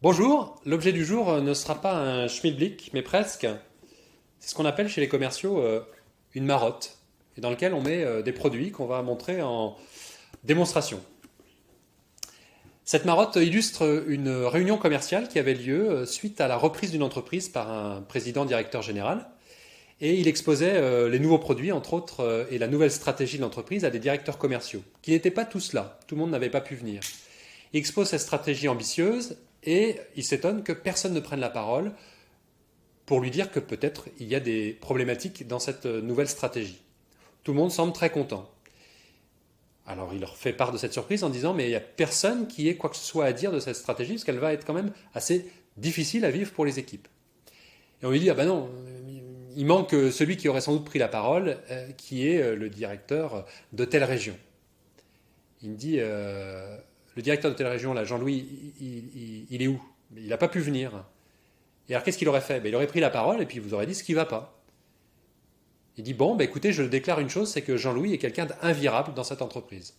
Bonjour, l'objet du jour ne sera pas un schmilblick, mais presque. C'est ce qu'on appelle chez les commerciaux une marotte, et dans lequel on met des produits qu'on va montrer en démonstration. Cette marotte illustre une réunion commerciale qui avait lieu suite à la reprise d'une entreprise par un président directeur général. Et il exposait les nouveaux produits, entre autres, et la nouvelle stratégie de l'entreprise à des directeurs commerciaux, qui n'étaient pas tous là, tout le monde n'avait pas pu venir. Il expose cette stratégie ambitieuse et il s'étonne que personne ne prenne la parole pour lui dire que peut-être il y a des problématiques dans cette nouvelle stratégie. Tout le monde semble très content. Alors il leur fait part de cette surprise en disant mais il n'y a personne qui ait quoi que ce soit à dire de cette stratégie parce qu'elle va être quand même assez difficile à vivre pour les équipes. Et on lui dit ah ben non, il manque celui qui aurait sans doute pris la parole, qui est le directeur de telle région. Il me dit le directeur de telle région, là, Jean-Louis, il est où? Il n'a pas pu venir. Et alors qu'est-ce qu'il aurait fait? Il aurait pris la parole et puis il vous aurait dit ce qui ne va pas. Il dit bon, écoutez, je déclare une chose, c'est que Jean-Louis est quelqu'un d'invirable dans cette entreprise.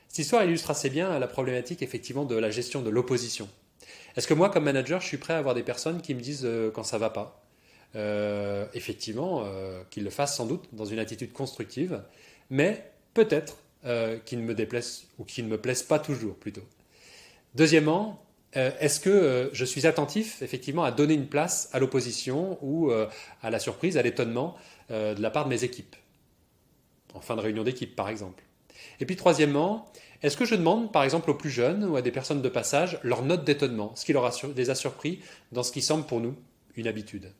Cette histoire illustre assez bien la problématique effectivement de la gestion de l'opposition. Est-ce que moi, comme manager, je suis prêt à avoir des personnes qui me disent quand ça ne va pas? Effectivement, qu'ils le fassent sans doute dans une attitude constructive, mais peut-être qu'ils ne me déplaisent ou qu'ils ne me plaisent pas toujours plutôt. Deuxièmement, est-ce que je suis attentif effectivement à donner une place à l'opposition ou à la surprise, à l'étonnement de la part de mes équipes, en fin de réunion d'équipe par exemple. Et puis troisièmement, est-ce que je demande par exemple aux plus jeunes ou à des personnes de passage leur note d'étonnement, ce qui les a surpris dans ce qui semble pour nous une habitude.